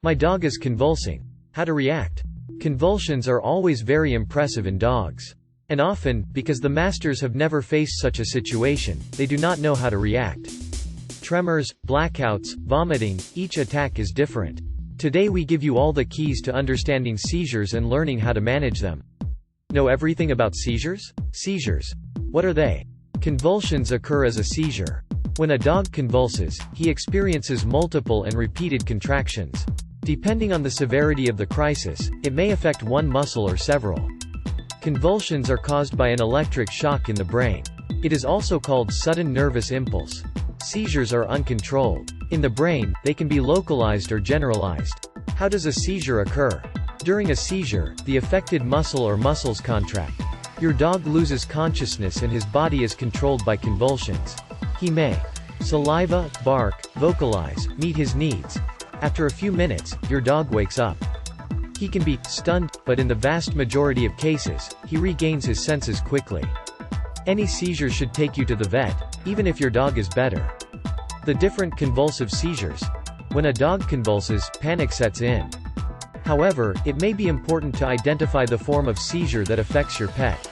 My dog is convulsing. How to react? Convulsions are always very impressive in dogs. And often, because the masters have never faced such a situation, they do not know how to react. Tremors, blackouts, vomiting, each attack is different. Today we give you all the keys to understanding seizures and learning how to manage them. Know everything about seizures? Seizures. What are they? Convulsions occur as a seizure. When a dog convulses, he experiences multiple and repeated contractions. Depending on the severity of the crisis, it may affect one muscle or several. Convulsions are caused by an electric shock in the brain. It is also called sudden nervous impulse. Seizures are uncontrolled. In the brain, they can be localized or generalized. How does a seizure occur? During a seizure, the affected muscle or muscles contract. Your dog loses consciousness and his body is controlled by convulsions. He may saliva, bark, vocalize, meet his needs. After a few minutes, your dog wakes up. He can be stunned, but in the vast majority of cases, he regains his senses quickly. Any seizure should take you to the vet, even if your dog is better. The different convulsive seizures. When a dog convulses, panic sets in. However, it may be important to identify the form of seizure that affects your pet.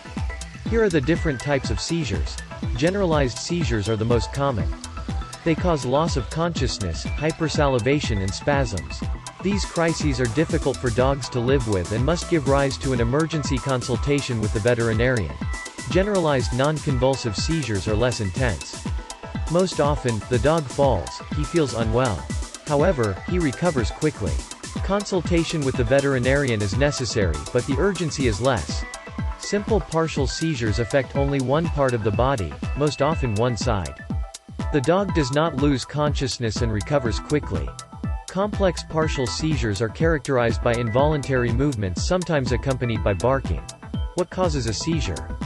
Here are the different types of seizures. Generalized seizures are the most common. They cause loss of consciousness, hypersalivation and spasms. These crises are difficult for dogs to live with and must give rise to an emergency consultation with the veterinarian. Generalized non-convulsive seizures are less intense. Most often, the dog falls, he feels unwell. However, he recovers quickly. Consultation with the veterinarian is necessary, but the urgency is less. Simple partial seizures affect only one part of the body, most often one side. The dog does not lose consciousness and recovers quickly. Complex partial seizures are characterized by involuntary movements sometimes accompanied by barking. What causes a seizure?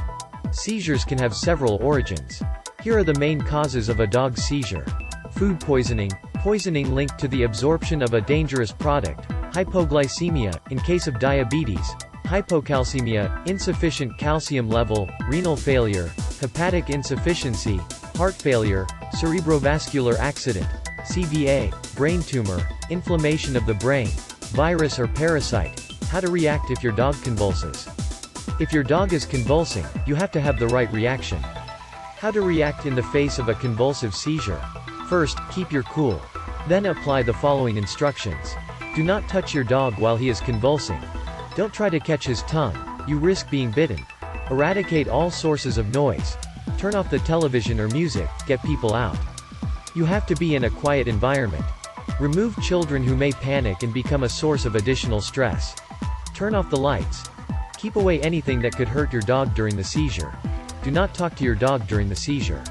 Seizures can have several origins. Here are the main causes of a dog's seizure. Food poisoning, poisoning linked to the absorption of a dangerous product, hypoglycemia, in case of diabetes, hypocalcemia, insufficient calcium level, renal failure, hepatic insufficiency, heart failure, cerebrovascular accident, CVA, brain tumor, inflammation of the brain, virus or parasite. How to react if your dog convulses. If your dog is convulsing, you have to have the right reaction. How to react in the face of a convulsive seizure. First, keep your cool. Then apply the following instructions. Do not touch your dog while he is convulsing. Don't try to catch his tongue. You risk being bitten. Eradicate all sources of noise. Turn off the television or music, get people out. You have to be in a quiet environment. Remove children who may panic and become a source of additional stress. Turn off the lights. Keep away anything that could hurt your dog during the seizure. Do not talk to your dog during the seizure.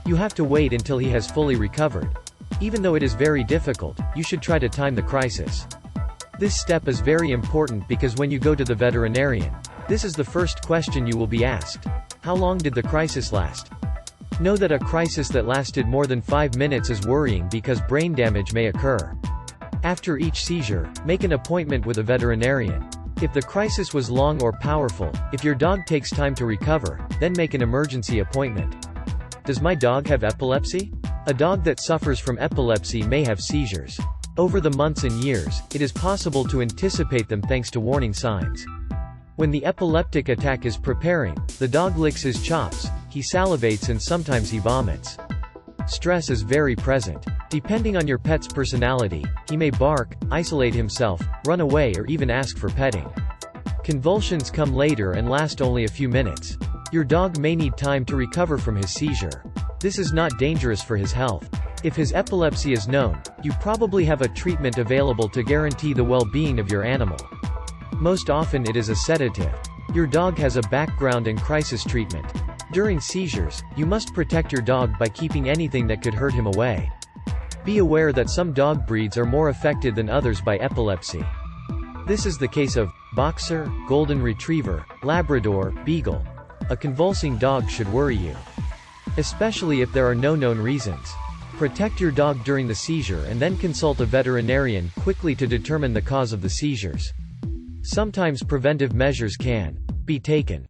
You have to wait until he has fully recovered. Even though it is very difficult, you should try to time the crisis. This step is very important because when you go to the veterinarian, this is the first question you will be asked. How long did the crisis last? Know that a crisis that lasted more than 5 minutes is worrying because brain damage may occur. After each seizure, make an appointment with a veterinarian. If the crisis was long or powerful, if your dog takes time to recover, then make an emergency appointment. Does my dog have epilepsy? A dog that suffers from epilepsy may have seizures. Over the months and years, it is possible to anticipate them thanks to warning signs. When the epileptic attack is preparing, the dog licks his chops, he salivates and sometimes he vomits. Stress is very present. Depending on your pet's personality, he may bark, isolate himself, run away or even ask for petting. Convulsions come later and last only a few minutes. Your dog may need time to recover from his seizure. This is not dangerous for his health. If his epilepsy is known, you probably have a treatment available to guarantee the well-being of your animal. Most often it is a sedative. Your dog has a background and crisis treatment. During seizures, you must protect your dog by keeping anything that could hurt him away. Be aware that some dog breeds are more affected than others by epilepsy. This is the case of Boxer, Golden Retriever, Labrador, Beagle. A convulsing dog should worry you. Especially if there are no known reasons. Protect your dog during the seizure and then consult a veterinarian quickly to determine the cause of the seizures. Sometimes preventive measures can be taken.